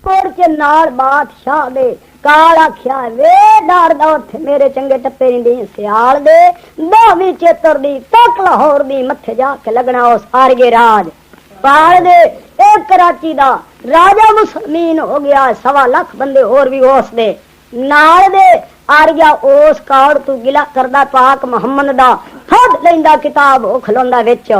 Coat के नाल बादशाह दे काल आख्या वे डर दा उठ मेरे चंगे टप्पे दी सियाल दे दावी चेतर दी तक लाहौर दी मथे जाके लगना उस आरगे राज पाल दे एक कराची दा राजा मुसलमान हो गया 1.25 लाख बंदे और भी उस दे नाल दे आरया उस काड़ तू गिला करदा पाक मुहम्मद दा फद लेंदा किताब ओ खलोंदा विच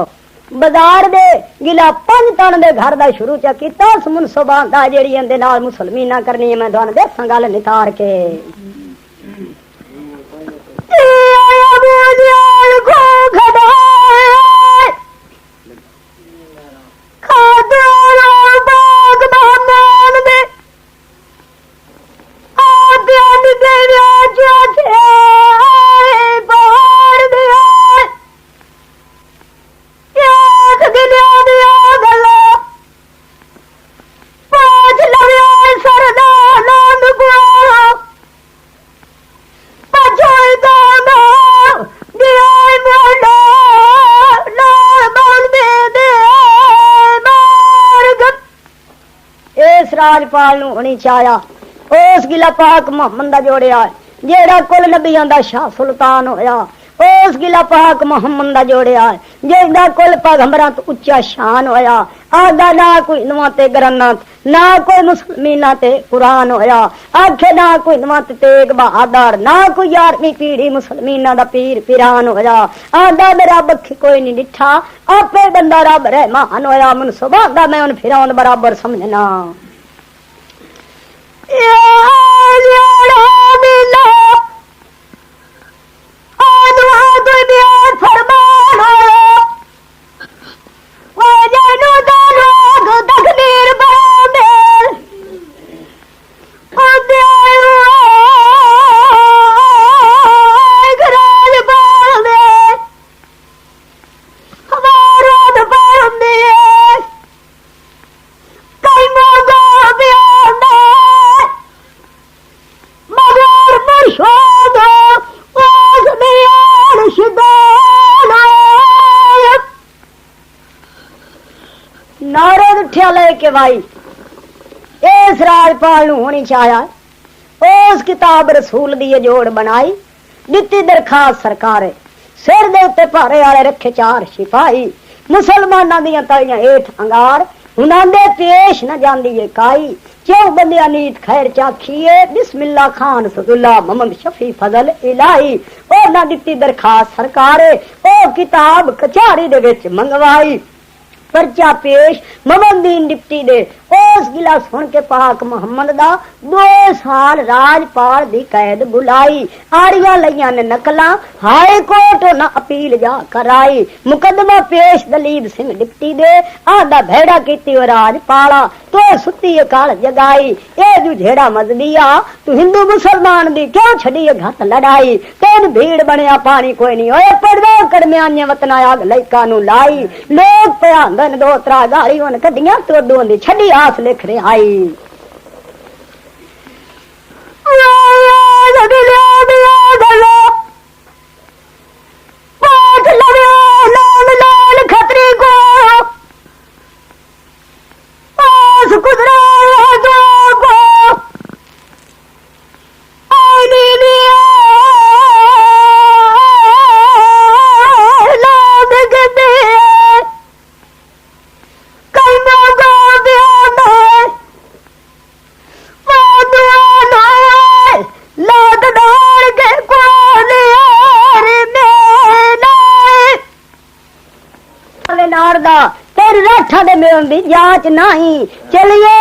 बाजार दे गिला 5 टन दे घर दा शुरू च कीता मुनसबा दा जेड़ी इंदे नाल मुसलमाना करनी मैं तुहानू दसां गल नितार के राजपाल होनी चाया उस गिला पाक मुहम्मद दा जोड़िया जेड़ा कुल नबियां दा शाह सुल्तान होया उस गिला पाक मुहम्मद दा जोड़िया जेड़ा कुल पैगंबरां तो उच्चा शान होया आदा ना कोई नवा ते ग्रंथ ना कोई मुसलमाना ते कुरान होया आखे ना कोई नवा ते तेग बहादुर ना कोई 11वीं पीढ़ी मुसलमाना दा पीर पिरान होया आदा मेरा बखी कोई नहीं डिठा आपे बंदा रब रहमान होया मन सुबह दा मैं उन फिरौन बराबर समझना के भाई इस राजपाल होनी चाया उस किताब रसूल दी जोड़ बनाई दिती दरखास्त सरकार सिर दे उत्ते भारे वाले रखे 4 सिपाही मुसलमाना दियां तालियां हेठ अंगार उन्हांदे पेश न जांदी है काई 4 बंदिया नीत खैर चाखीए बिस्मिल्ला खान सदुल्ला मोहम्मद शफी फजल इलाही और ना दिती दरखास्त सरकार ओ किताब कचहरी दे विच मंगवाई पर्चा पेश मोहम्मदीन डिप्टी दे उस गिला सुन के पाक मुहम्मद दा 2 साल राजपाल दी कैद बुलाई आड़ियां लईयां ने नकला हाई कोर्ट न अपील जा कराई मुकदमा पेश दलीप सिंह डिप्टी दे आदा भेड़ा कीती ओ राजपाला तो सुती काल जगाई ए जू झेड़ा मजदिया तू हिंदू मुसलमान दी क्यों छड़ी घट लड़ाई तेन भीड़ बनया पानी कोई नहीं ओए पड़दा करमियाने वतना आग लइका नु लाई लोग भयांदन 2-3 गाली हुन कड्डियां तो दोंदी छड़ी आस लिख रे आई खतरी को जांच नहीं चलिए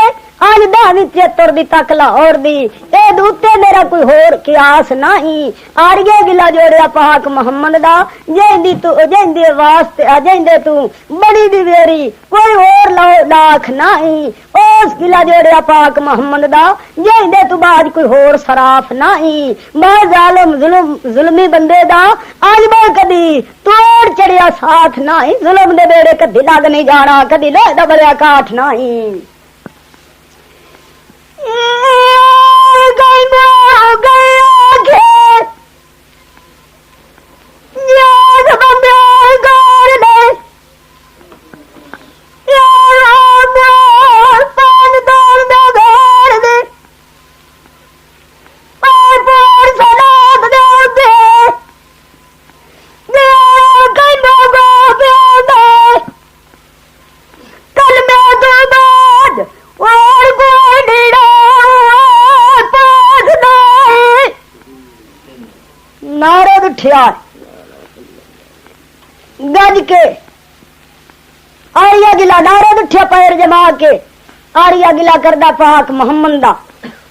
आज 10-73 दी तक लाहौर दी ए दूते मेरा कोई होर कियास नहीं आड़िए गिला जोड़िया पाक मुहम्मद दा जेंदी तू जेंदे वास्ते जेंदे तू बड़ी दी वेरी कोई और लाख नहीं उस गिला जोड़िया पाक मुहम्मद दा जेंदे तू बाज कोई होर सराफ नहीं बा जालिम जुल्मी बंदे दा आज मैं कदी तोड़ चढ़िया साथ नहीं जुल्म दे बेड़े कदी लग नहीं जाना कदी ले दा बलिया काठ नहीं उठिया गज के आरिया गिला नारद उठिया पैर जमा के आरिया गिला करदा पाक मोहम्मद दा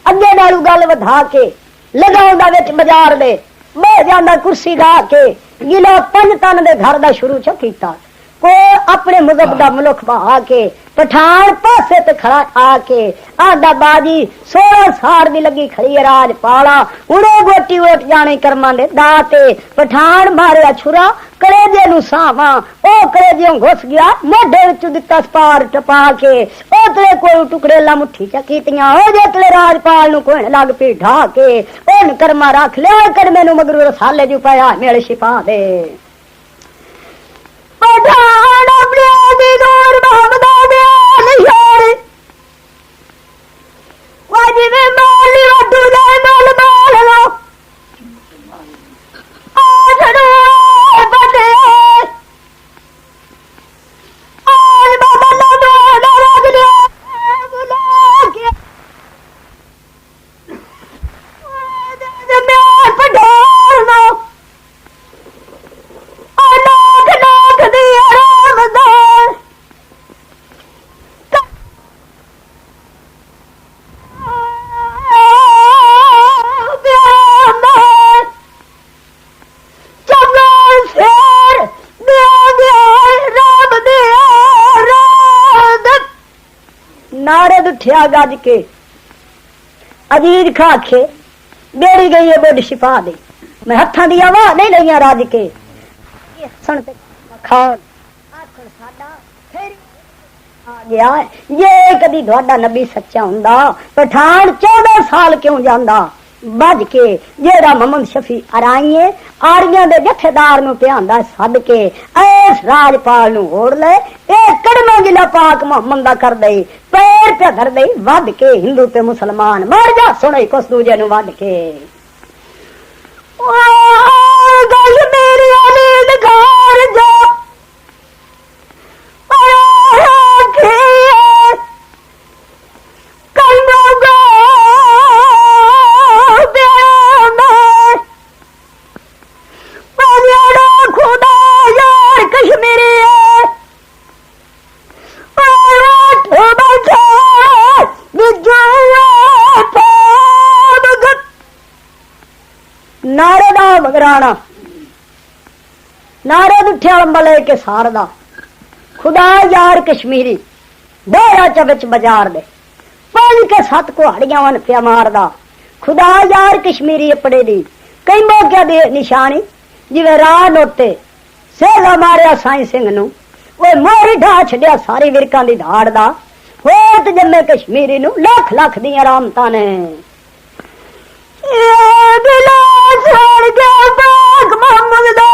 अगे नालू गल वधा के लगाउंदा विच बाजार दे बह जांदा कुर्सी ढा के गिला पंज तन दे घर दा शुरू च कीता को अपने मुजब दा मुल्क बहा के पठान पासे ते खड़ा आके आदा बाजी 16 साल दी लगी खड़ी राज पाला उड़े गोटी उठ जाने कर्मां दे दाते पठान मारिया छुरा कलेजे नु सावा ओ कलेजियों घुस गया मोढे विच दिता स्पार टपा के ओ तेरे कोल टुकड़े ला मुट्ठी च कीतियां ओ जे तेरे राजपाल नु कोहण लग पी ढा के ओन कर्मा रख लिया कड़मे नु मगरू रसाले जू पाया मेल शिपा दे पठान अपने दी दूर मोहम्मदा दे निशान वाजी में माली वड्डू जाए मोल माल लो आजरू बदे आज बाबा लो दो डराग दे बुला के दे मैं पठान नो लाख दी आरामदार नारद उठिया गज के अजीज खाखे बेड़ी गई है बुढ़ शिपा दे मैं हथा दी आवाज नहीं लिया राज के सुन ते खान आखर साडा फिर आ गया ये कदी ਤੁਹਾਡਾ नबी सच्चा हुंदा पठान 14 साल क्यों जांदा बज के जेड़ा मोहम्मद शफी अराईए आरियां दे जथेदार नु प्यांदा सद के ऐस राजपाल नु ओढ़ ले ए कड़मा गिला पाक मोहम्मद दा कर दे पैर पे धर दे वध के हिंदू ते मुसलमान मर जा सुने कुछ दूजे नु वध के गल मेरी अलीद घर जा नारदा मगराना नारद उठिया मले के सारदा खुदा यार कश्मीरी बोरा च बाजार दे 5 के 7 कुहाड़ियां वन पिया मारदा खुदा यार कश्मीरी अपने दी कई मौके दे निशानी जिवे राह नोते सेगा मारिया साई सिंह नु वो मोरी ढा छड़िया सारी विरकां दी धाड़ दा होत जम्मे कश्मीरी नु लाख लाख दी रामतां ने छोड़ के पाक मोहम्मद दा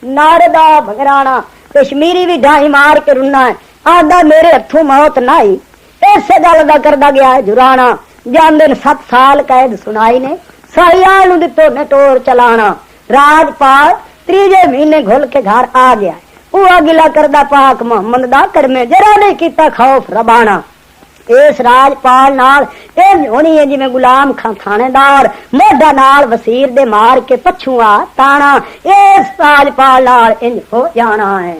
नारदा भगराना कश्मीरी भी ढाई मार के रुना है आदा मेरे हथों मौत नाई इस गल का करदा गया है जुराना जांदे 7 साल कैद सुनाई ने साहियाल नु दितो नटोर चलाना राजपाल 3जे महीने घुल के घर आ गया वो अगिला करदा पाक मोहम्मद दा करमे जरा नहीं कीता खौफ रबाना इस राजपाल नाल इंज होनी है जिवें गुलाम खां थानेदार मोढा नाल वसीर दे मार के पछुआ ताना इस राजपाल नाल इंज हो जाना है।